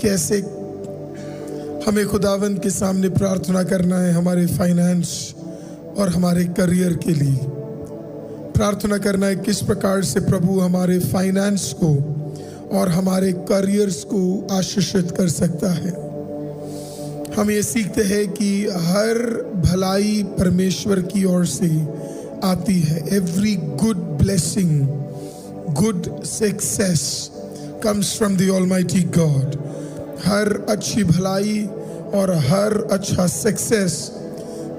कैसे हमें खुदावंद के सामने प्रार्थना करना है हमारे फाइनेंस और हमारे करियर के लिए। प्रार्थना करना है किस प्रकार से प्रभु हमारे फाइनेंस को और हमारे करियर्स को आशीषित कर सकता है। हम ये सीखते हैं कि हर भलाई परमेश्वर की ओर से आती है। Every good blessing, good success comes from the Almighty God. हर अच्छी भलाई और हर अच्छा सक्सेस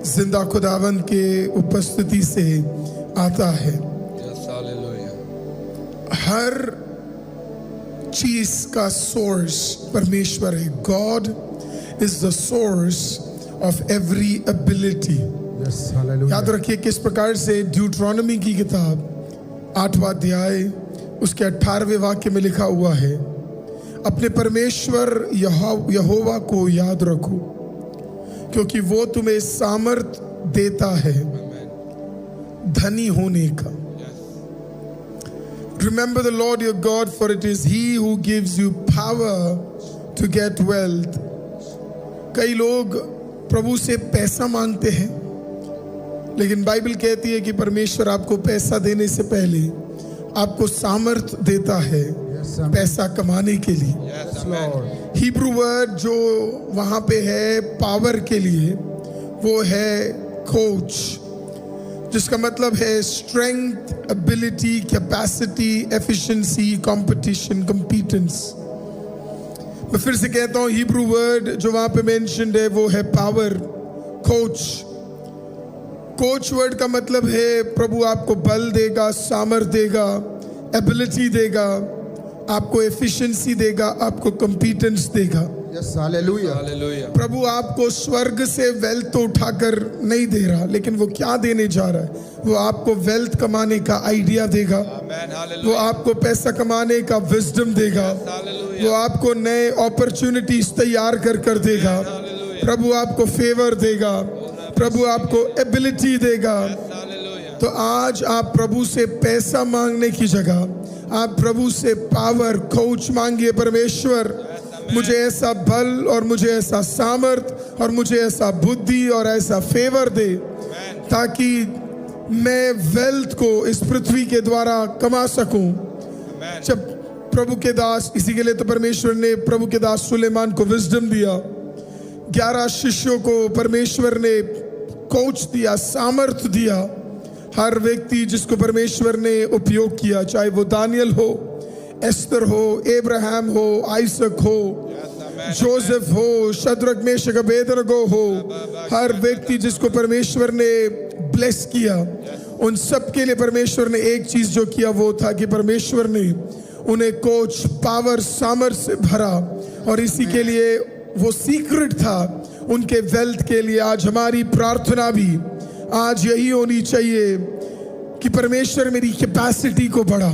जिंदा खुदावंद के उपस्थिति से आता है। Yes, hallelujah. हर चीज का सोर्स परमेश्वर है। God is the source of every ability. Yes, hallelujah. याद रखिए किस प्रकार से ड्यूट्रॉनमी की किताब 8वां अध्याय उसके 18वें वाक्य में लिखा हुआ है, अपने परमेश्वर यहोवा को याद रखो क्योंकि वो तुम्हें सामर्थ देता है धनी होने का। Remember the Lord your God, for it is He who gives you power to get wealth. कई लोग प्रभु से पैसा मांगते हैं, लेकिन बाइबल कहती है कि परमेश्वर आपको पैसा देने से पहले आपको सामर्थ देता है पैसा कमाने के लिए। Yes, amen. हिब्रू वर्ड जो वहां पे है पावर के लिए वो है कोच, जिसका मतलब है strength, ability, capacity, efficiency, competition, competence. मैं फिर से कहता हूं, हिब्रू वर्ड जो वहां पे मेंशन्ड है वो है पावर, कोच। कोच वर्ड का मतलब है प्रभु आपको बल देगा, सामर्थ देगा, एबिलिटी देगा, आपको एफिशिएंसी देगा, आपको कॉम्पिटेंस देगा। Yes, hallelujah. Hallelujah. प्रभु आपको स्वर्ग से वेल्थ तो उठाकर नहीं दे रहा, लेकिन वो क्या देने जा रहा है? वो आपको वेल्थ कमाने का आइडिया देगा, Amen. वो Hallelujah. आपको पैसा कमाने का विजडम देगा, Hallelujah. वो आपको नए अपॉर्चुनिटीज तैयार कर देगा, प्रभु आपको फेवर देगा, प्रभु आपको एबिलिटी देगा। Hallelujah. तो आज आप प्रभु से पैसा मांगने की जगह आप प्रभु से पावर, कोच मांगिए। परमेश्वर मुझे ऐसा बल और मुझे ऐसा सामर्थ और मुझे ऐसा बुद्धि और ऐसा फेवर दे ताकि मैं वेल्थ को इस पृथ्वी के द्वारा कमा सकूं। जब प्रभु के दास, इसी के लिए तो परमेश्वर ने प्रभु के दास सुलेमान को विजडम दिया, 11 शिष्यों को परमेश्वर ने कोच दिया, सामर्थ दिया। हर व्यक्ति जिसको परमेश्वर ने उपयोग किया, चाहे वो दानियल हो, एस्तर हो, एब्राहम हो, आइसक हो, जोसेफ हो, शद्रक मेशक अबेदनगो हो, हर व्यक्ति जिसको परमेश्वर ने ब्लेस किया, उन सब के लिए परमेश्वर ने एक चीज जो किया वो था कि परमेश्वर ने उन्हें कोच, पावर, सामर्थ से भरा। और इसी के लिए वो सीक्रेट था उनके वेल्थ के लिए। आज हमारी प्रार्थना भी आज यही होनी चाहिए कि परमेश्वर मेरी कैपेसिटी को बढ़ा,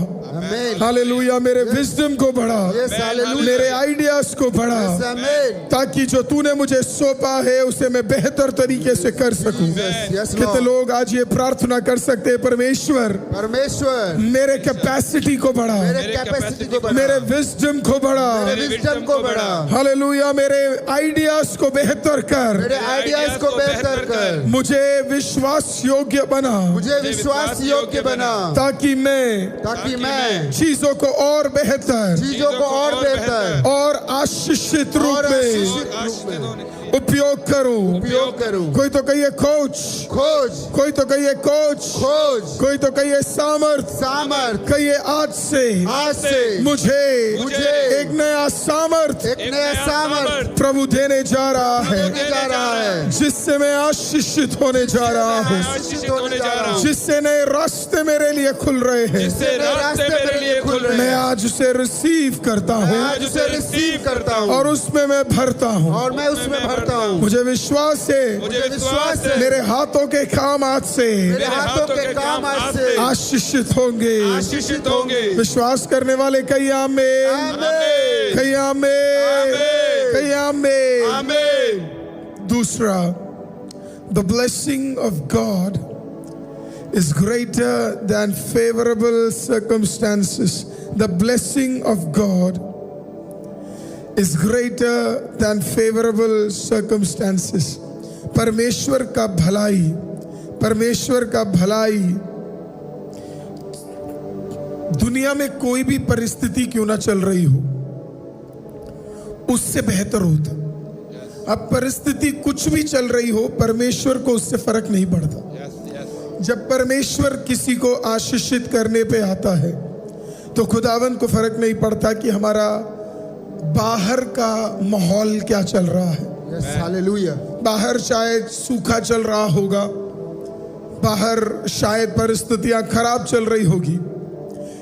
हालेलुया, मेरे विजडम को बढ़ा, Yes, hallelujah. मेरे आइडियाज को बढ़ा, Yes, amen. ताकि जो तूने मुझे सौंपा है उसे मैं बेहतर तरीके से कर सकूं। Yes, कितने Lord. लोग आज ये प्रार्थना कर सकते हैं, परमेश्वर परमेश्वर मेरे कैपेसिटी को बढ़ा, मेरे कैपेसिटी को बढ़ा, मेरे विजडम को बढ़ा, मेरे विजडम को बढ़ा, हालेलुया, मेरे आइडियाज को बेहतर कर, मेरे आइडियाज को बेहतर कर, मुझे विश्वास योग्य बना, मुझे विश्वास योग्य बना, ताकि मैं चीजों को और बेहतर, चीजों को और बेहतर और आशीषित रूप और में आशीषित रूप में उपयोग करूं। उपयोग करूं। कोई तो कहिए कोच, खोज, कोई तो कहिए कोच, खोज, कोई तो कहिए सामर्थ, सामर्थ, कहिए आज से मुझे एक नया सामर्थ एक नया सामर्थ प्रभु देने जा रहा है, देने जा रहा है, जिससे मैं आशीषित होने जा रहा हूँ, आशीषित होने जा रहा हूँ, जिससे नए रास्ते मेरे लिए खुल रहे हैं। जिससे रास्ते मेरे लिए खुल रहे मैं हैं। आज उसे रिसीव करता हूँ आज उसे रिसीव करता हूँ और उसमें मैं भरता हूँ। और मैं उसमें भरता हूँ। मुझे विश्वास है मुझे विश्वास है मेरे हाथों के काम आज से मेरे हाथों के काम आज से आशीषित होंगे। आशीषित होंगे। विश्वास करने वाले कई आमीन, आमीन, कई आमीन, कई आमीन। आमीन। दूसरा, the blessing of God is greater than favorable circumstances. The blessing of God is greater than favorable circumstances. परमेश्वर का भलाई दुनिया में कोई भी परिस्थिति क्यों ना चल रही हो, उससे बेहतर होता। अब परिस्थिति कुछ भी चल रही हो, परमेश्वर को उससे फर्क नहीं पड़ता। जब परमेश्वर किसी को आशीषित करने पे आता है तो खुदावंद को फर्क नहीं पड़ता कि हमारा बाहर का माहौल क्या चल रहा है। Yes, hallelujah. बाहर शायद सूखा चल रहा होगा, बाहर शायद परिस्थितियां खराब चल रही होगी,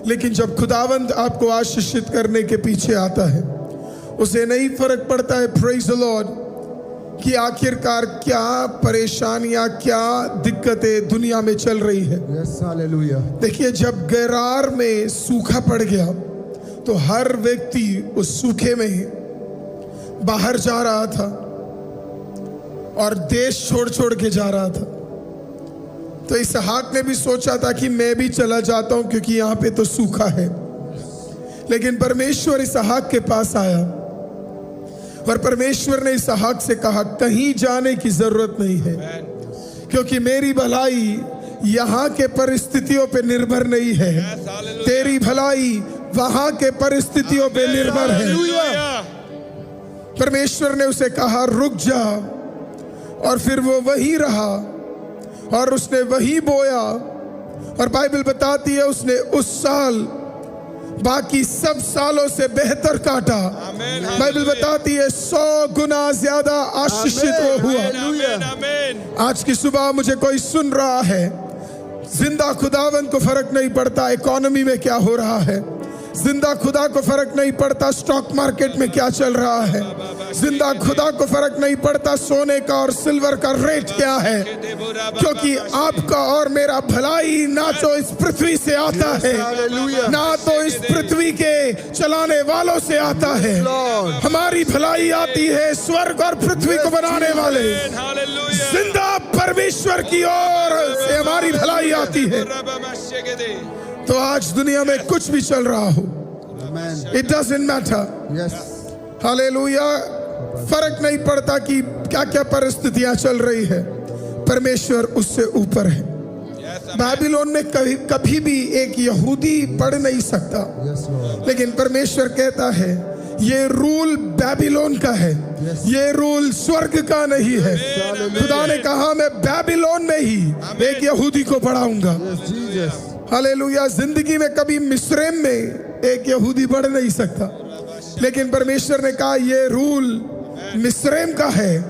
लेकिन जब खुदावंद आपको आशीषित करने के पीछे आता है, उसे नहीं फर्क पड़ता है, प्रेज द लॉर्ड, कि आखिरकार क्या परेशानियां, क्या दिक्कतें दुनिया में चल रही है। Yes, hallelujah. देखिए, जब गेरार में सूखा पड़ गया तो हर व्यक्ति उस सूखे में बाहर जा रहा था और देश छोड़ छोड़ के जा रहा था। तो इसहाक ने भी सोचा था कि मैं भी चला जाता हूं क्योंकि यहां पे तो सूखा है, लेकिन परमेश्वर इसहाक के पास आया और परमेश्वर ने इसहाक से कहा, कहीं जाने की जरूरत नहीं है, क्योंकि मेरी भलाई यहाँ के परिस्थितियों पे निर्भर नहीं है, तेरी भलाई वहां के परिस्थितियों पे निर्भर है। परमेश्वर ने उसे कहा, रुक जा, और फिर वो वहीं रहा और उसने वहीं बोया, और बाइबल बताती है उसने उस साल बाकी सब सालों से बेहतर काटा। बाइबल बताती है 100 गुना ज्यादा आशीषित वो हुआ। आज की सुबह मुझे कोई सुन रहा है, जिंदा खुदावंद को फर्क नहीं पड़ता इकोनॉमी में क्या हो रहा है, जिंदा खुदा को फर्क नहीं पड़ता स्टॉक मार्केट में क्या चल रहा है, जिंदा खुदा को फर्क नहीं पड़ता सोने का और सिल्वर का रेट क्या है, क्योंकि आपका और मेरा भलाई ना तो इस पृथ्वी से आता है, ना तो इस पृथ्वी के चलाने वालों से आता है। हमारी भलाई आती है स्वर्ग और पृथ्वी को बनाने वाले जिंदा परमेश्वर की ओर से हमारी भलाई आती है। तो आज दुनिया में कुछ भी चल रहा हो, it doesn't matter, Yes. Hallelujah, फर्क नहीं पड़ता कि क्या क्या परिस्थितियां चल रही है, परमेश्वर उससे ऊपर है। बाबिलोन में कभी भी एक यहूदी पढ़ नहीं सकता, Yes, Lord. लेकिन परमेश्वर कहता है ये रूल बाबिलोन का है, ये रूल स्वर्ग का नहीं है। खुदा ने कहा मैं बाबिलोन में ही एक यहूदी को पढ़ाऊंगा। Yes, Jesus. हालेलुया। जिंदगी में कभी मिस्रैम में एक यहूदी बढ़ नहीं सकता, लेकिन परमेश्वर ने कहा ये रूल मिस्रैम का है,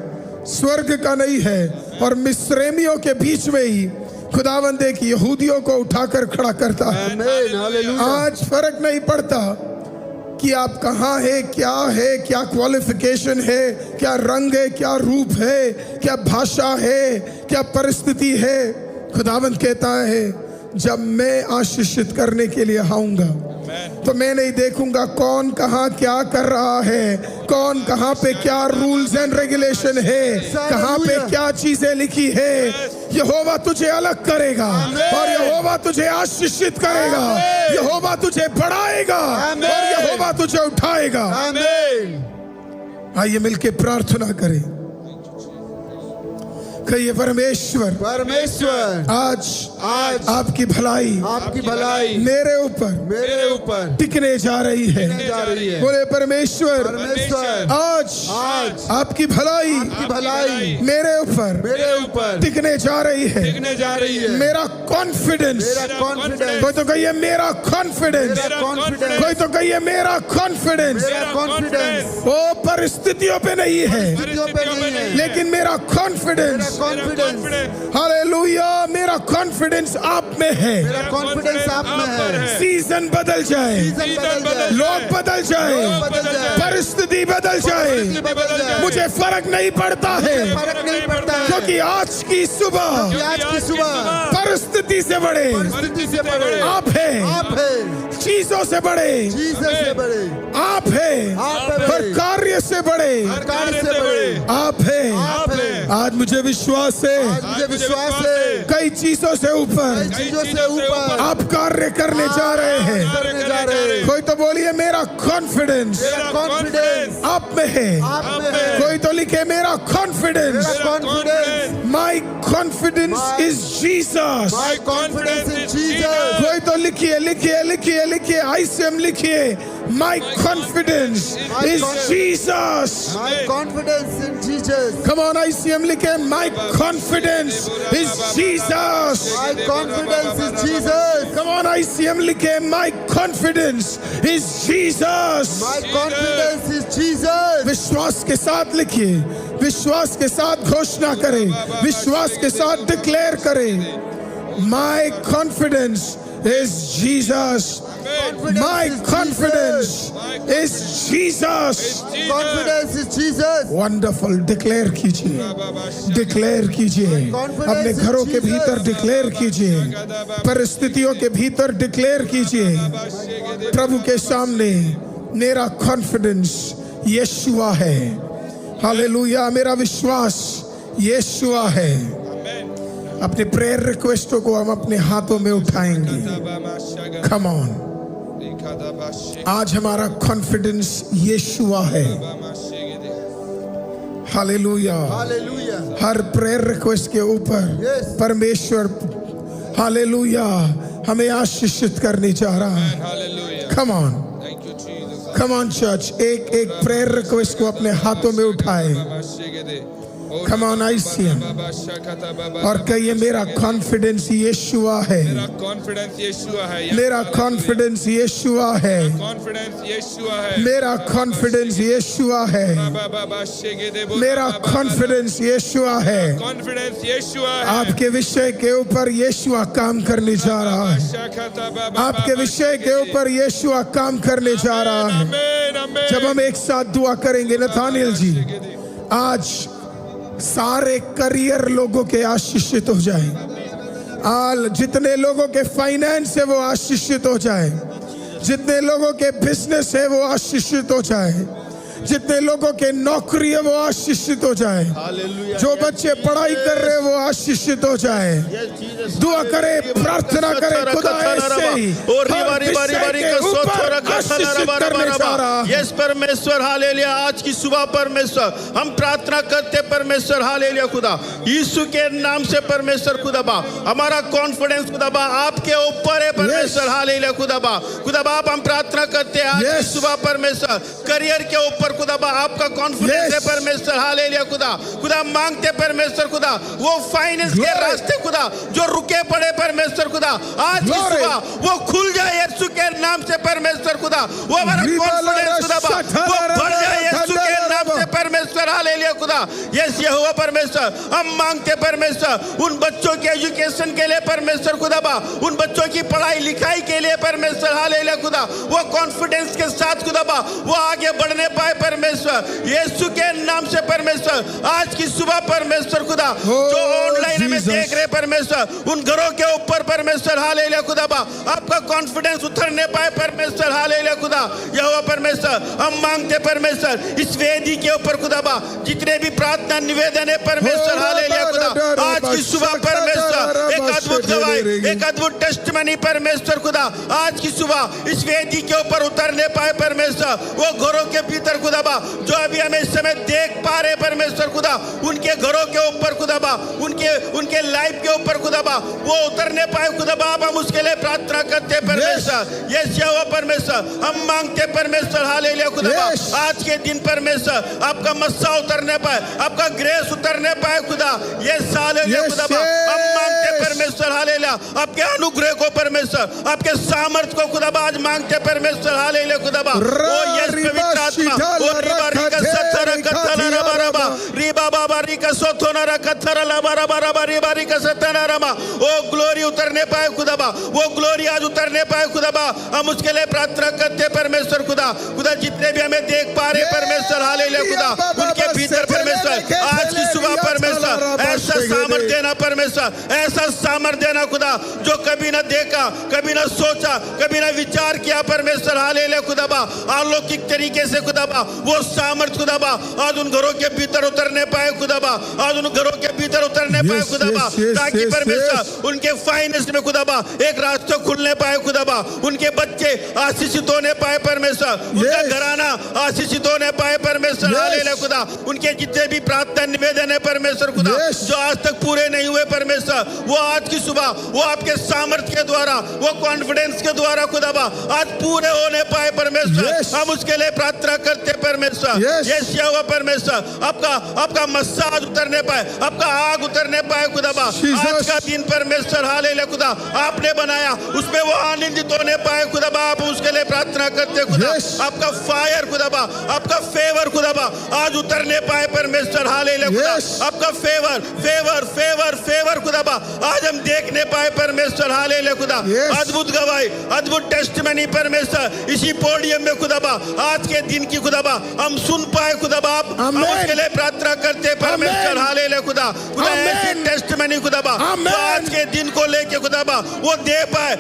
स्वर्ग का नहीं है। और मिस्रैमियों के बीच में ही खुदावंद एक यहूदियों को उठाकर खड़ा करता है। Amen. Hallelujah. आज फर्क नहीं पड़ता कि आप कहाँ है, क्या क्वालिफिकेशन है, क्या रंग है, क्या रूप है, क्या भाषा है, क्या परिस्थिति है। खुदावंद कहता है जब मैं आशीषित करने के लिए आऊंगा तो मैं नहीं देखूंगा कौन कहाँ क्या कर रहा है, कौन कहाँ पे क्या रूल्स एंड रेगुलेशन है, कहाँ पे क्या चीजें लिखी है। यहोवा तुझे अलग करेगा और यहोवा तुझे आशीषित करेगा, यहोवा तुझे बढ़ाएगा और यहोवा तुझे उठाएगा। Amen. आइए मिलके प्रार्थना करें। कहिए परमेश्वर आज आपकी भलाई मेरे ऊपर टिकने जा रही है। बोले परमेश्वर आज आपकी भलाई मेरे ऊपर टिकने जा रही है। मेरा कॉन्फिडेंस, कोई तो कहिए मेरा कॉन्फिडेंस, कोई तो कहिए मेरा कॉन्फिडेंस वो परिस्थितियों पे नहीं है, लेकिन मेरा कॉन्फिडेंस, हालेलुया, मेरा कॉन्फिडेंस आप में है। सीजन बदल जाए, लोग बदल जाए, परिस्थिति बदल जाए, बदल जाए। मुझे फर्क नहीं पड़ता है, फर्क नहीं पड़ता है, क्योंकि आज की सुबह क्योंकि आज की सुबह परिस्थिति से बड़े परिस्थिति से बड़े आप हैं, आप है, चीजों से बड़े जीसस से बड़े आप हैं, आप है, और कार्य से बड़े कार्य से बड़े आप हैं। आप है। आज मुझे विश्वास है, आज मुझे विश्वास है, कई चीजों से ऊपर चीजों से ऊपर आप कार्य करने जा रहे हैं। करने जा रहे हैं। कोई तो बोलिए मेरा कॉन्फिडेंस मेरा कॉन्फिडेंस आप में है। आप में है, कोई तो लिखे मेरा कॉन्फिडेंस, मेरा confidence, my confidence is Jesus. My confidence in Jesus, कोई तो लिखिए लिखिए लिखिए लिखिए ICM लिखिए, my confidence is Jesus. My confidence in Jesus, Come on, ICM लिखे, my confidence is Jesus. My confidence in Jesus, Come on, ICM लिखे, my confidence is Jesus. My confidence in Jesus, विश्वास के साथ लिखिए, विश्वास के साथ घोषणा करें, विश्वास के साथ डिक्लेयर करें, my confidence is Jesus. My confidence is Jesus. Confidence in Jesus, wonderful, declare कीजिए, डिक्लेयर कीजिए, अपने घरों के भीतर डिक्लेयर कीजिए, परिस्थितियों के भीतर डिक्लेयर कीजिए, प्रभु के सामने मेरा कॉन्फिडेंस यीशुआ है। हालेलुया, मेरा विश्वास यीशुआ है। अपने प्रेयर रिक्वेस्टों को हम अपने हाथों में उठाएंगे। कम ऑन, आज हमारा कॉन्फिडेंस यीशुआ है। हालेलुया, हालेलुया, हर प्रेयर रिक्वेस्ट के ऊपर Yes. परमेश्वर हालेलुया हमें आशीषित करने जा रहा है। Hallelujah. Come on, Thank you, Jesus. Come on church, एक एक प्रेयर रिक्वेस्ट को अपने हाथों में उठाए। Come on, ICM. और कहिए मेरा कॉन्फिडेंस यीशुआ है, मेरा कॉन्फिडेंस यीशुआ है, मेरा कॉन्फिडेंस यीशुआ है, कॉन्फिडेंस यीशुआ है, मेरा कॉन्फिडेंस यीशुआ है, मेरा कॉन्फिडेंस यीशुआ है। कॉन्फिडेंस यीशुआ है। आपके विषय के ऊपर यीशुआ काम करने जा रहा है, आपके विषय के ऊपर यीशुआ काम करने जा रहा है। आमीन, आमीन। जब हम एक साथ दुआ करेंगे, नथानियल जी, आज सारे करियर लोगों के आशीषित हो जाए, जितने लोगों के फाइनेंस है वो आशीषित हो जाए, जितने लोगों के बिजनेस है वो आशीषित हो जाए, जितने लोगों के नौकरी है वो आशीषित हो जाए, जो बच्चे पढ़ाई कर रहे हैं वो आशीषित हो जाए। दुआ करे, प्रार्थना करे, खुदा ऐसे ही हर विषय के ऊपर आशीषित करने जा रहा है। यस परमेश्वर, हालेलुया। आज की सुबह परमेश्वर हम प्रार्थना करते परमेश्वर, हालेलुया खुदा, यीशु के नाम से परमेश्वर खुदा बा, हमारा कॉन्फिडेंस खुदा बा आपके ऊपर है परमेश्वर, हालेलुया खुदा बा, खुदा बा हम प्रार्थना करते हैं आज की सुबह परमेश्वर, करियर के ऊपर खुदा बा आपका कॉन्फिडेंस है परमेश्वर, हालेलुया खुदा, खुदा मांगते परमेश्वर खुदा वो फाइनेंस के रास्ते खुदा जो रुके पड़े परमेश्वर खुदा, आज की सुबह वो खुल जाए यीशु के नाम से परमेश्वर खुदा, वो हमारा कॉन्फिडेंस खुदा बा वो बढ़ जाए यीशु के नाम से परमेश्वर, हालेलुया खुदा। यस यहोवा परमेश्वर, हम मांगते परमेश्वर उन बच्चों के एजुकेशन के लिए परमेश्वर खुदा बा, उन बच्चों की पढ़ाई लिखाई के लिए परमेश्वर, हालेलुया खुदा, वो कॉन्फिडेंस के साथ खुदा बा वो आगे बढ़ने पाए परमेश्वर, यीशु के नाम से परमेश्वर। आज की सुबह परमेश्वर खुदा जो ऑनलाइन हमें देख रहे परमेश्वर, उन घरों के ऊपर परमेश्वर, हालेलुया खुदा बा आपका कॉन्फिडेंस उतरने पाए परमेश्वर, हालेलुया खुदा। यहोवा परमेश्वर, हम मांगते परमेश्वर इस वेदी के ऊपर खुदा बा जितने भी प्रार्थना निवेदन है परमेश्वर, हालेलुया खुदा, आज की सुबह परमेश्वर एक अद्भुत गवाही, एक अद्भुत टेस्टिमनी परमेश्वर खुदा, आज की सुबह इस वेदी के ऊपर उतरने पाए परमेश्वर, वो घरों के भीतर खुदा बा जो अभी हमें इस समय देख पा रहे परमेश्वर खुदा, उनके घरों के ऊपर खुदा बा, उनके लाइफ के ऊपर खुदा बा वो उतरने पाए खुदा बा, हम उसके लिए प्रार्थना करते परमेश्वर। यस यहोवा परमेश्वर, हम मांगते परमेश्वर, हालेलुया खुदा बा आज के दिन परमेश्वर आपका मस्सा उतरने पाए, आपका ग्रेस उतरने पाए खुदा, ये हालेलुया खुदा बा हम मांगते परमेश्वर, हालेलुया आपके अनुग्रह को परमेश्वर, आपके सामर्थ को खुदा बा आज मांगते परमेश्वर, हालेलुया खुदा बा। ओ यस पवित्र आत्मा, ओ रिबारी का सत्तर कत्थर रबरबा, रिबा बाबा री का सोथोना रा कत्थर ला बरबा रिबारी का सत्तर सनारामा, वो ग्लोरी उतरने पाए खुदाबा, वो ग्लोरी आज उतरने पाए खुदाबा। हम उसके लिए प्रार्थना करते हैं परमेश्वर खुदा। खुदा जितने भी हमें देख पा रहे परमेश्वर, हालेलुया खुदा, उनके भीतर परमेश्वर आज की सुबह परमेश्वर ऐसा सामर्थ देना परमेश्वर, ऐसा सामर्थ देना खुदा जो कभी ना देखा, कभी ना सोचा, कभी ना विचार किया परमेश्वर, हालेलुया खुदाबा। अलौकिक तरीके से खुदाबा वो सामर्थ खुदाबा आज उन घरों के भीतर उतरने पाए खुदाबा, आज उन घरों के भीतर उतरने पाए खुदाबा, ताकि परमेश्वर उनके फाइनेंस में खुदाबा एक रास्ता खुलने पाए खुदाबा, उनके बच्चे आशीषित होने पाए परमेश्वर, उनका घराना आशीषित होने पाए परमेश्वर, हालेलुया खुदा। उनके जितने भी प्रार्थना निवेदन है परमेश्वर खुदा जो आज तक पूरे नहीं हुए परमेश्वर, वो आज की सुबह वो आपके सामर्थ्य के द्वारा, वो कॉन्फिडेंस के द्वारा खुदाबा आज पूरे होने पाए परमेश्वर। हम उसके लिए प्रार्थना करते परमेश्वर। यस यहोवा परमेश्वर, आपका मसाज उतरने पाए, आपका आग उतरने पाए खुदाबा। आज का दिन परमेश्वर, हालेलुया खुदा, आपने बनाया, उसमें वो आनंदित होने पाए खुदाबा। आप उसके लिए प्रार्थना करते खुदा, आपका फायर खुदाबा, आपका फेवर खुदाबा आज उतरने पाए परमेश्वर, हालेलुया खुदा। आपका फेवर फेवर फेवर फेवर खुदाबा आज हम देखने पाए परमेश्वर, हालेलुया खुदा। अद्भुत गवाही, अद्भुत टेस्टिमनी परमेश्वर इसी पोडियम में खुदाबा आज के दिन की खुदाबा हम सुन पाए खुदाबा। हम उसके लिए प्रार्थना करते परमेश्वर, हालेलुया खुदा। खुदा ऐसी टेस्टिमनी खुदाबा आज के दिन को लेके खुदाबा वो दे पाए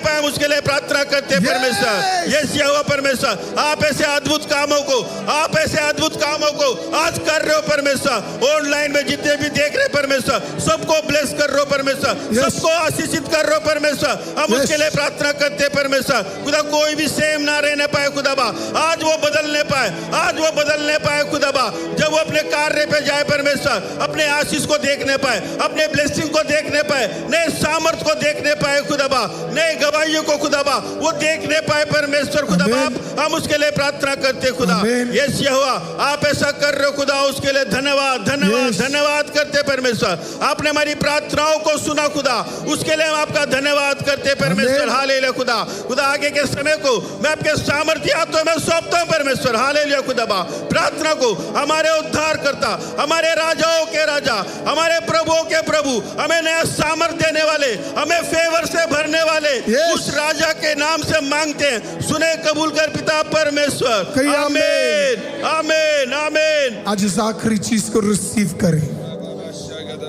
हम उसके लिए प्रार्थना करते परमेश्वर। यस यहोवा परमेश्वर, आप ऐसे अद्भुत कामों को, आप ऐसे अद्भुत कामों को आज कर रहे हो परमेश्वर। ऑनलाइन में जितने भी देख रहे परमेश्वर, सबको ब्लेस कर रहे हो परमेश्वर, सबको आशीषित कर रहे हो परमेश्वर। हम उसके लिए प्रार्थना करते परमेश्वर। खुदा कोई भी सेम ना रहने पाए खुदाबा, आज वो बदलने पाए, आज वो बदलने पाए खुदाबा। जब वो अपने कार्य पे जाए परमेश्वर, अपने आशीष को देखने पाए, अपने ब्लेसिंग को देखने पाए, नए सामर्थ को देखने पाए खुदाबा, नए गवाहियों को खुदाबा वो देखने पाए परमेश्वर खुदाबा। हम उसके लिए प्रार्थना करते खुदा। यस यहोवा, आप ऐसा कर रहे हो खुदा, उसके लिए धन्यवाद धन्यवाद धन्यवाद करते परमेश्वर। आपने हमारी प्रार्थनाओं को सुना खुदा, उसके लिए हम आपका धन्यवाद करते परमेश्वर, हालेलुया खुदा। खुदा आगे के समय को मैं आपके सामर्थ्य हाथों में सौंपता हूं परमेश्वर, हालेलुया खुदाबा। प्रार्थना को हमारे उद्धार करता, हमारे राजाओं के राजा, हमारे प्रभुओं के प्रभु, हमें नया सामर्थ्य देने वाले, हमें फेवर से भरने वाले उस राजा के नाम से मांगते हैं। सुने कबूल कर पिता परमेश्वर, आमीन आमीन आमीन। आज इस आखिरी चीज को रिसीव करें,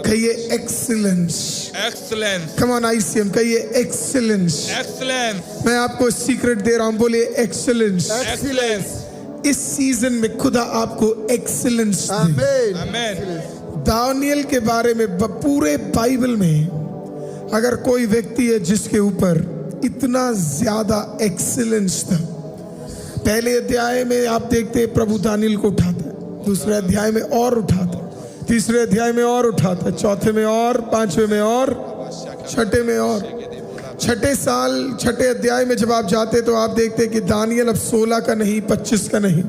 कहिए excellence, excellence, come on ICM, कहिए एक्सीलेंस। एक्सीलेंस, मैं आपको सीक्रेट दे रहा हूं, बोलिए एक्सीलेंस। एक्सीलेंस, इस सीजन में खुदा आपको एक्सीलेंस दे। आमीन आमीन। दानियल के बारे में पूरे बाइबल में अगर कोई व्यक्ति है जिसके ऊपर इतना ज्यादा एक्सीलेंस था, पहले अध्याय में आप देखते हैं प्रभु दानियल को उठाता है, दूसरे अध्याय में और उठाता है, तीसरे अध्याय में और उठाता है, चौथे में और, पांचवें में और, छठे में और। छठे अध्याय में जब आप जाते तो आप देखते कि दानियल अब 16 का नहीं, 25 का नहीं,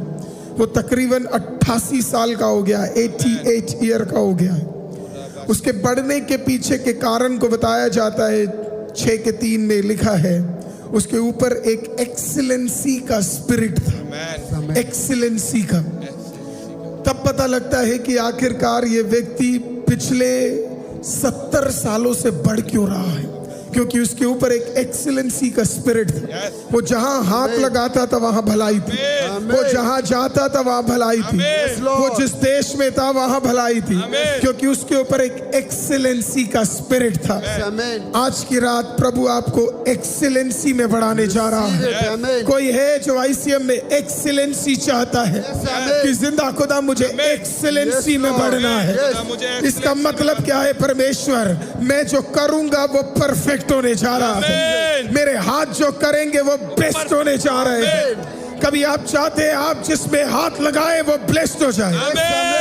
वो तकरीबन 88 साल का हो गया, 88 ईयर का हो गया है। उसके बढ़ने के पीछे के कारण को बताया जाता है 6:3 में लिखा है, उसके ऊपर एक एक्सीलेंसी का स्पिरिट था, एक्सीलेंसी का। तब पता लगता है कि आखिरकार ये व्यक्ति पिछले 70 सालों से बढ़ क्यों रहा है, क्योंकि उसके ऊपर एक एक्सीलेंसी का स्पिरिट था। वो जहां हाथ लगाता था वहां भलाई थी, वो जहां जाता था वहां भलाई थी, वो जिस देश में था वहां भलाई थी, क्योंकि उसके ऊपर एक एक्सीलेंसी का स्पिरिट था। आज की रात प्रभु आपको एक्सीलेंसी में बढ़ाने जा रहा है। कोई है जो ICM में एक्सीलेंसी चाहता है कि जिंदा खुदा मुझे एक्सीलेंसी में बढ़ना है। इसका मतलब क्या है? परमेश्वर, मैं जो करूंगा वो परफेक्ट होने जा रहा है, मेरे हाथ जो करेंगे वो बेस्ट होने जा रहे हैं। कभी आप चाहते हैं आप जिसमें हाथ लगाए वो ब्लेस्ड हो जाए,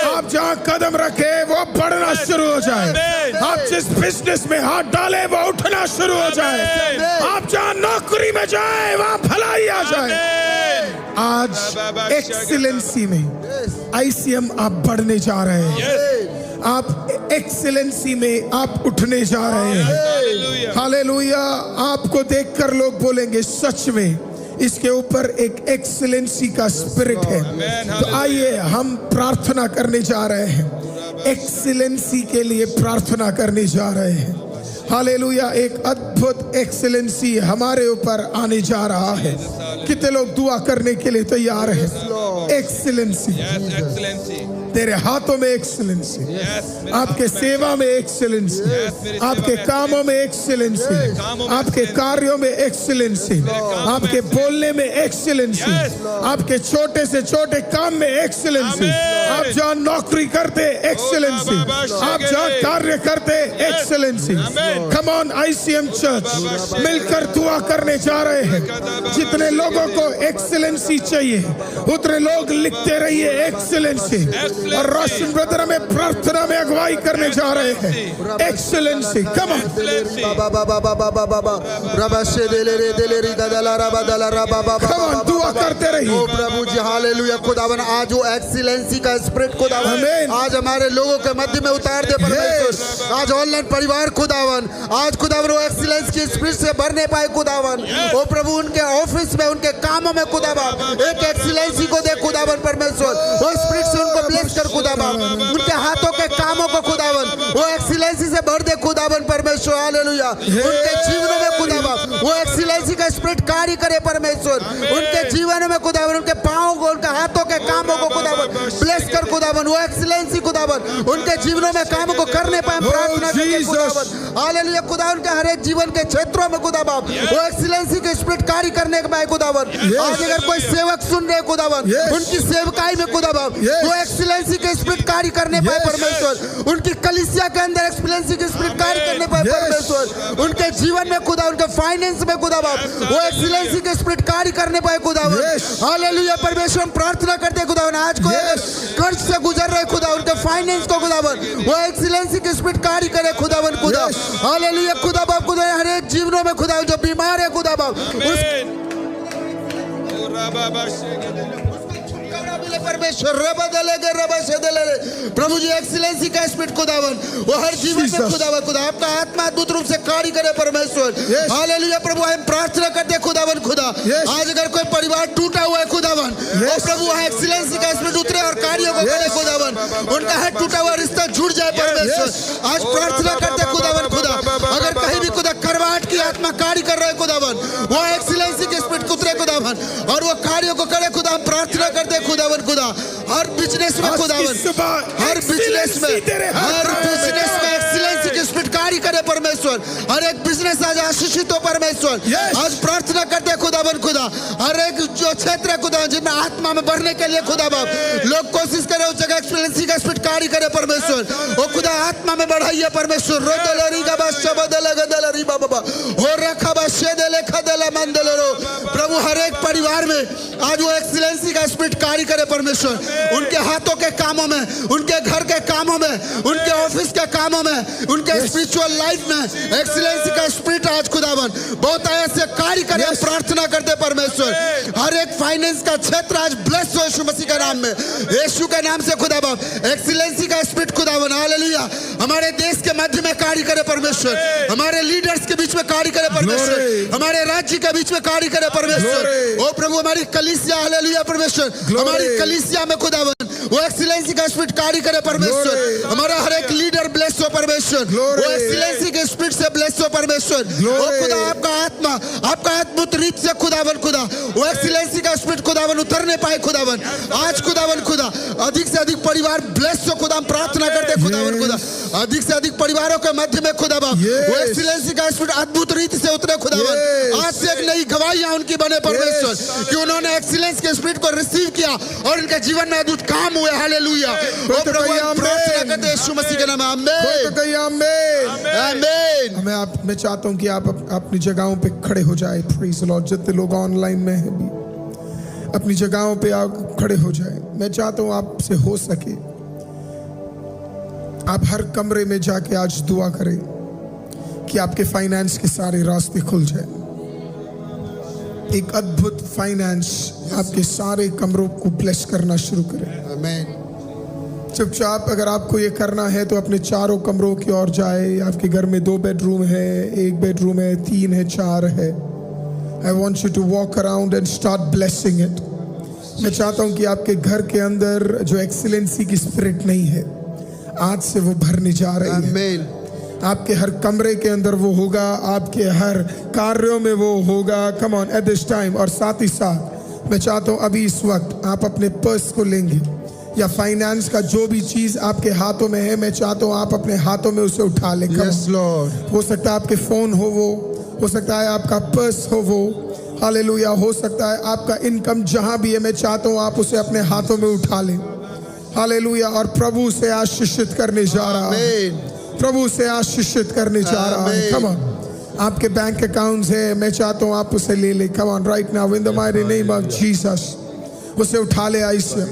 आप जहां कदम रखे वो बढ़ना शुरू हो जाए, आप जिस बिजनेस में हाथ डाले वो उठना शुरू हो जाए, आप जहां नौकरी में जाए वहां भलाई आ जाए। आज एक्सीलेंसी में ICM आप बढ़ने जा रहे हैं, आप एक्सीलेंसी में आप उठने जा रहे हैं। हालेलुया। आपको देखकर लोग बोलेंगे सच में इसके ऊपर एक एक्सीलेंसी का स्पिरिट है। तो आइए हम प्रार्थना करने जा रहे हैं, एक्सीलेंसी के लिए प्रार्थना करने जा रहे हैं। हालेलुया, एक अद्भुत एक्सीलेंसी हमारे ऊपर आने जा रहा है। कितने लोग दुआ करने के लिए तैयार हैं? Excellency, Yes, excellency. तेरे हाथों में एक्सीलेंसी, Yes, आपके सेवा में एक्सीलेंसी, मेरी आपके सेवा में कामों में एक्सीलेंसी, कामों में आपके कार्यों में एक्सीलेंसी, आपके बोलने में एक्सीलेंसी, Yes. आपके छोटे से छोटे काम में एक्सीलेंसी, Amen. आप जहाँ नौकरी करते एक्सीलेंसी, बाबा, आप जहाँ कार्य करते excellency. Amen. Come on ICM church, मिलकर दुआ करने जा रहे हैं। जितने लोगों को एक्सीलेंसी चाहिए उतने लोग लिखते रहिए एक्सीलेंसी, और रोशन ब्रदर हमें प्रार्थना में अगुवाई करने जा रहे हैं। Excellency, come on, come on, दुआ करते ओ रहिए। प्रभु जी, हालेलुया खुदावन, आज वो एक्सीलेंसी का स्पिरिट खुदावन आमीन। आज हमारे लोगों के मध्य में उतार दे परमेश्वर। आज ऑनलाइन परिवार खुदावन, आज खुदावन वो एक्सीलेंस की स्पिरिट से भरने पाए खुदावन। ओ प्रभु, उनके ऑफिस में, उनके कामों में खुदावन एक एक्सीलेंसी को दे खुदावन परमेश्वर। वो स्पिरिट से उनको ब्लेस कर खुदावन, उनके हाथों के कामों को खुदावन वो एक्सीलेंसी से भर दे खुदावन परमेश्वर। हालेलुया, उनके जीवनों में खुदावन वो एक्सीलेंसी का स्पिरिट कार्य करे परमेश्वर। उनके जीवन में खुदावन, उनके पाँव को, उनके हाथों के कामों को खुदावन ब्लेस कर खुदावन। वो एक्सीलेंसी खुदावन उनके जीवनों में काम को करने पाए, प्रार्थना करके खुदावन। हालेलुया खुदावन, के हर एक जीवन के क्षेत्रों में खुदावन वो एक्सीलेंसी के स्पिरिट कार्य करने के पाए खुदावन। आज अगर कोई सेवक सुन रहे खुदावन, उनकी सेवकाई में खुदावन वो एक्सीलेंसी के स्पिरिट कार्य करने पाए परमेश्वर। उनकी कलीसिया के अंदर एक्सीलेंसी के स्पिरिट कार्य करने पाए परमेश्वर। उनके जीवन में खुदा, उनके फाइनेंस में खुदावन वो एक्सीलेंसी के स्पिरिट कार्य करने पाए खुदावन। हालेलुया परमेश्वर, हम प्रार्थना करते हैं खुदावन, आज कोई कर्ज से गुजर रहे खुदा, उनके फाइनेंस को खुदावन वो एक्सीलेंसी के स्पिरिट कार्य करे खुदावन। खुदा हालेलुया खुदा बाप, खुदा हर एक जीवनों में खुदा जो बीमार है खुदा बाप परमेश्वर प्रभु जी एक्सीलेंसी का स्पिरिट खुदावन वो हर जीवन में खुदावन खुदा आपका आत्मा अद्भुत रूप से कार्य करे परमेश्वर। हालेलुया प्रभु, हम प्रार्थना करते खुदावन खुदा, आज अगर कोई परिवार टूटा हुआ है खुदावन, वो प्रभु वहाँ एक्सीलेंसी का स्पिरिट उतरे और कार्यों को करे खुदावन, उनका हर टूटा हुआ रिश्ता जुड़ जाए परमेश्वर। आज प्रार्थना करते खुदावन खुदा, अगर कहीं भी खुदा करवाहट की आत्मा कार्य कर रहे खुदावन, वो एक्सीलेंसी के स्पिरिट उतरे खुदावन और वो कार्यों को करे खुदा। हम प्रार्थना करते खुदावन खुदा, हर बिजनेस में खुदावन, हर बिजनेस में एक्सीलेंसी के स्पिरिट कार्य करे परमेश्वर। हर एक बिजनेस आज आशीषित हो परमेश्वर। आज प्रार्थना करते खुदावन खुदा, हर एक जो क्षेत्र है खुदा जिनमें आत्मा में बढ़ने के लिए खुदा बाप लोग कोशिश करे उस जगह एक्सीलेंसी का स्पिरिट कार्य करे परमेश्वर। वो खुदा आत्मा में बढ़ाइए परमेश्वर। रोदलरी का बादशाह बदले गदलरी बाबा हो रखा बादशाह दे लेखा दला मंदलरो प्रभु, हर एक परिवार में आज वो एक्सीलेंसी का स्पिरिट कार्य करे परमेश्वर। उनके हाथों के कामों में, उनके घर के कामों में, उनके ऑफिस के कामों में, उनके स्पिरिचुअल लाइफ में एक्सीलेंसी का स्पिरिट आज खुदावन बहुत ऐसे कार्य करे। हम प्रार्थना करते परमेश्वर, हर एक फाइनेंस का क्षेत्र आज ब्लेस हो यीशु मसीह के नाम में, यीशु के नाम से खुदा बाप एक्सीलेंसी का स्पिरिट खुदावन हालेलुया हमारे देश के मध्य में कार्य करे परमेश्वर। हमारे लीडर्स के बीच में कार्य करे परमेश्वर, हमारे राज्य के बीच में कार्य करे परमेश्वर। ओ प्रभु, हमारी कलीसिया हालेलुया परमेश्वर, हमारी कलीसिया में खुदावन वो एक्सीलेंसी का स्पिरिट कार्य करे परमेश्वर। हमारा हर एक लीडर ब्लेस हो परमेश्वर, वो एक्सीलेंसी के स्पिरिट से ब्लेस हो परमेश्वर। ओ खुदा, आपका आत्मा, आपका अद्भुत रीत से खुदावन खुदा वो एक्सीलेंसी का स्पिरिट खुदावन उतरने पाए खुदावन। आज खुदावन खुदा अधिक से अधिक परिवार ब्लेस हो खुदा। हम प्रार्थना करते खुदावन खुदा, अधिक से अधिक परिवारों के मध्य में खुदा बाप वो एक्सीलेंसी का स्पिरिट अद्भुत रीति से उतरे खुदावन। आज से एक नई गवाहियां उनकी बने परमेश्वर कि उन्होंने एक्सीलेंस के स्पिरिट को रिसीव किया और उनके जीवन में अद्भुत काम हुए। हालेलुया, ओ प्रभु, हम प्रार्थना करते हैं यीशु मसीह के नाम में, आमीन आमीन। मैं चाहता हूं कि आप अपनी जगहों पे खड़े हो जाए। Praise the Lord. जितने लोग ऑनलाइन में हैं भी अपनी जगहों पे आप खड़े हो जाए। मैं चाहता हूं आपसे हो सके आप हर कमरे में जाके आज दुआ करें कि आपके फाइनेंस के सारे रास्ते खुल जाए। एक अद्भुत फाइनेंस आपके सारे कमरों को ब्लेस करना शुरू करें। आमीन। चुपचाप अगर आपको ये करना है तो अपने चारों कमरों की ओर जाए। आपके घर में 2 बेडरूम है, 1 बेडरूम है, 3 है, 4 है। I want you to walk around and start blessing it. मैं चाहता हूँ कि आपके घर के अंदर जो एक्सीलेंसी की स्पिरिट नहीं है आज से वो भरने जा रही है। आमीन। आपके हर कमरे के अंदर वो होगा, आपके हर कार्यों में वो होगा। Come on at this time. और साथ ही साथ मैं चाहता हूँ अभी इस वक्त आप अपने पर्स को लेंगे या फाइनेंस का जो भी चीज आपके हाथों में है, मैं चाहता हूँ आप अपने हाथों में उसे उठा लें। Yes, Lord. हो सकता है आपके फोन हो सकता है आपका पर्स हो हालेलुया, हो सकता है आपका इनकम जहां भी है, मैं चाहता हूँ आप उसे अपने हाथों में उठा लें। हालेलुया। और प्रभु से आशीषित करने जा रहा है, Amen. प्रभु से आशीषित करने जा रहा है। कम ऑन, आपके बैंक अकाउंट्स है, मैं चाहता हूँ आप उसे ले ले। Come on right now in the mighty name of Jesus, उसे उठा ले आइए,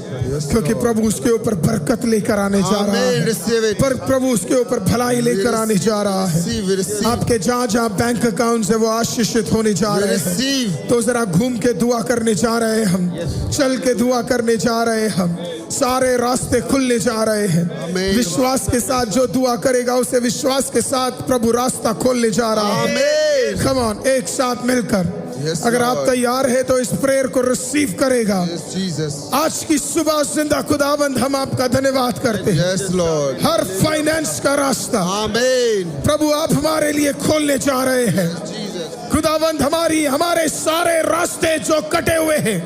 क्योंकि प्रभु उसके ऊपर बरकत लेकर आने जा रहा Amen. है। Receive it. पर प्रभु उसके ऊपर भलाई लेकर आने जा रहा है। Receive, receive. आपके जहाँ जहाँ बैंक अकाउंट्स है वो आशीषित होने जा रहे हैं। Receive. तो जरा घूम के दुआ करने जा रहे हैं हम, चल के दुआ करने जा रहे हैं हम, सारे रास्ते खुलने जा रहे हैं। Amen. विश्वास के साथ जो दुआ करेगा उसे विश्वास के साथ प्रभु रास्ता खोलने जा रहा है। Amen. कम ऑन, एक साथ मिलकर Yes, अगर आप Lord. तैयार है तो इस प्रेयर को रिसीव करेगा। Yes, Jesus. आज की सुबह जिंदा खुदावंद हम आपका धन्यवाद करते हैं। Yes, Lord. हर फाइनेंस का रास्ता Amen. प्रभु आप हमारे लिए खोलने जा रहे हैं। Jesus. खुदावंद हमारे सारे रास्ते जो कटे हुए हैं,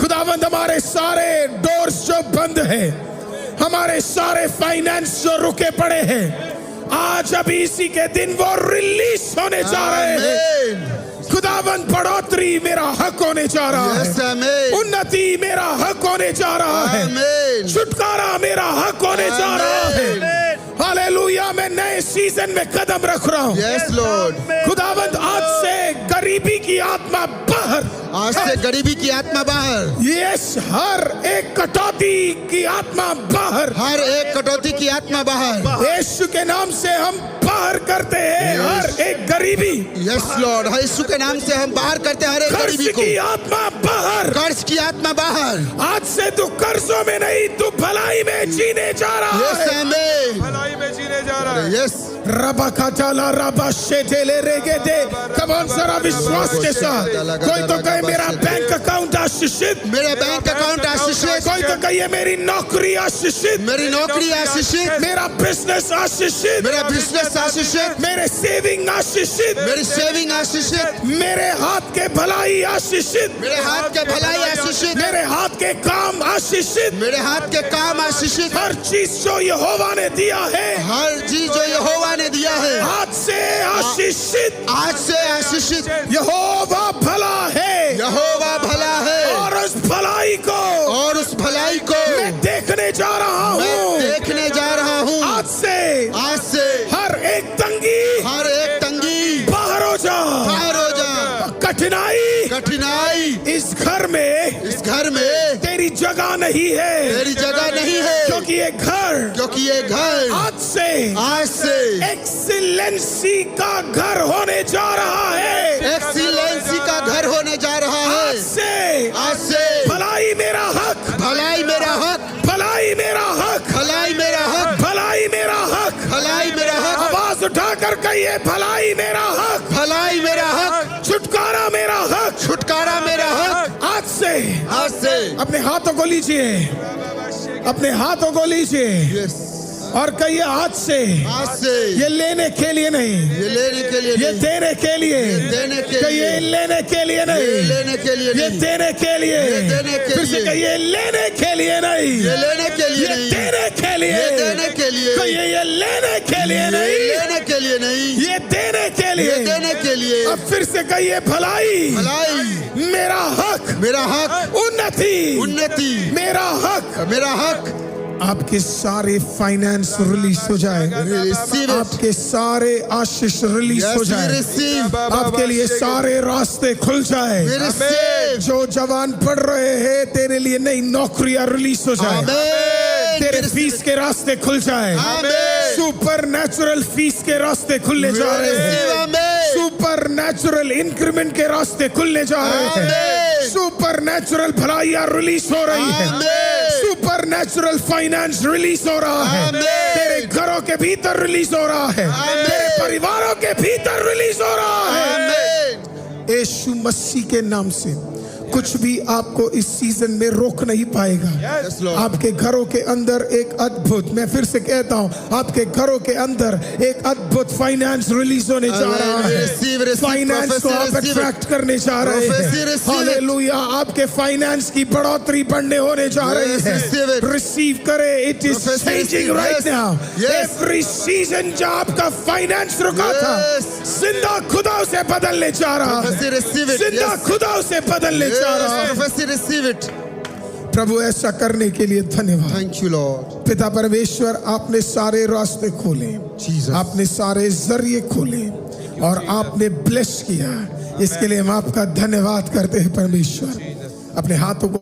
खुदावंद हमारे सारे डोर्स जो बंद हैं, हमारे सारे फाइनेंस जो रुके पड़े हैं, आज अभी इसी के दिन वो रिलीज होने जा रहे हैं। Amen. खुदावंद बढ़ोतरी मेरा हक होने जा रहा Yes, है, Amen. उन्नति मेरा हक होने जा रहा है, Amen. छुटकारा मेरा हक होने जा रहा है। हालेलुया। मैं नए सीजन में कदम रख रहा हूँ। Yes, Lord. खुदावंद आज से गरीबी की आत्मा बाहर, आज से गरीबी की आत्मा बाहर, यस, हर एक कटौती की आत्मा बाहर, हर एक कटौती की आत्मा बाहर। यीशु के नाम से हम बाहर करते हैं हर एक गरीबी, यस लॉर्ड, यीशु के नाम से हम बाहर करते हैं हर एक कर्ज गरीबी को। की आत्मा बाहर। कर्ज की आत्मा बाहर। आज से तू कर्जों में नहीं, तू भलाई में जीने जा रहा यस है। आमीन। भलाई में जीने जा रहा है। यस। रबा कटाला रबा शेटेले रेगे दे। कम ऑन, जरा विश्वास के साथ कोई तो कहे मेरा बैंक अकाउंट आशीषित, मेरा बैंक अकाउंट आशीषित, कोई तो कहिए मेरी नौकरी आशीषित, मेरी नौकरी आशीषित, मेरा बिजनेस आशीषित, मेरा बिजनेस आशीषित, मेरे सेविंग आशीषित, मेरी सेविंग आशीषित, मेरे हाथ के भलाई आशीषित, मेरे हाथ के भलाई आशीषित, मेरे हाथ के काम आशीषित, मेरे हाथ के काम आशीषित। हर चीज जो यहोवा ने दिया है, हर चीज जो यहोवा ने दिया है आज से आशीषित। आज से आशीषित। यहोवा भला है, यहोवा भला है और उस भलाई को, और उस भलाई को मैं देखने जा रहा मैं हूँ। देखने जा रहा हूँ। आज से हर एक तंगी, हर एक तंगी बाहर हो जा, बाहर हो जा। कठिनाई इस घर में, इस घर में तेरी जगह नहीं है, तेरी जगह नहीं है, क्योंकि ये घर क्योंकि ये घर आज से एक्सीलेंसी का घर होने जा रहा है। एक्सीलेंसी का घर होने जा रहा आज है। आज से भलाई मेरा हक, भलाई मेरा हक, भलाई मेरा हक, भलाई मेरा हक, भलाई मेरा हक, भलाई मेरा हक, आवाज उठाकर कहिए भलाई मेरा हक, भलाई मेरा हक, छुटकारा मेरा हक, छुटकारा मेरा हक। आज से अपने हाथों को लीजिए, अपने हाथों को लीजिए यस। और कहिए आज से ये लेने के लिए नहीं, ये लेने के लिए ये नहीं, देने के लिए, देने के कहिए लिए, लेने के लिए नहीं, ये लेने के लिए ये नहीं, देने के लिए, ये देने के फिर से लिए, कहिए लेने के लिए नहीं, ये लेने के लिए ये नहीं, देने के लिए, ये देने के लिए, कहिए ये लेने के लिए ये नहीं, लेने के लिए नहीं, ये देने के लिए, ये देने के लिए। अब फिर से कहिए भलाई, भलाई मेरा हक, मेरा हक, उन्नति, उन्नति मेरा हक। मेरा हक। आपके सारे फाइनेंस रिलीज हो जाए, Receive it. आपके सारे आशीष रिलीज Yes, हो we जाए, receive. आपके लिए सारे रास्ते खुल जाए। We receive. जो जवान पढ़ रहे हैं तेरे लिए नई नौकरियां रिलीज हो जाए, आमीन। तेरे फीस के रास्ते खुल जाए, आमीन। सुपर नेचुरल फीस के रास्ते खुलने जा रहे receive. हैं, आमीन। सुपर नेचुरल इंक्रीमेंट के रास्ते खुलने जा रहे हैं, आमीन। सुपर नेचुरल भलाइयां रिलीज हो रही है, आमीन। सुपर नेचुरल फाइनेंस रिलीज हो रहा है, आमीन। तेरे घरों के भीतर रिलीज हो रहा है, आमीन। तेरे परिवारों के भीतर रिलीज हो रहा है। आमीन। यीशु मसीह के नाम से कुछ भी आपको इस सीजन में रोक नहीं पाएगा। Yes, Lord. आपके घरों के अंदर एक अद्भुत, मैं फिर से कहता हूं, आपके घरों के अंदर एक अद्भुत फाइनेंस रिलीज होने जा Amen. रहा है। Receive, फाइनेंस को prophecy, आप receive it. अट्रैक्ट करने जा रहे Prophecy, हैं। receive it. हालेलुया, आपके फाइनेंस की बढ़ोतरी बढ़ने होने जा रही Yes, है। receive it. रिसीव करे, it is Prophecy, changing receive. Right Yes. Now. Yes. Every season जब आपका फाइनेंस रुका था, Yes. जिंदा खुदा उसे बदलने जा रहा Prophecy, है। receive it. जिंदा Yes. खुदा उसे बदलने जा रहा Yes, है। prophecy, receive it. प्रभु ऐसा करने के लिए धन्यवाद। Thank you, Lord. पिता परमेश्वर, आपने सारे रास्ते खोले, Jesus. आपने सारे जरिए खोले और आपने ब्लेस किया। इसके लिए हम आपका धन्यवाद करते हैं परमेश्वर। अपने हाथों को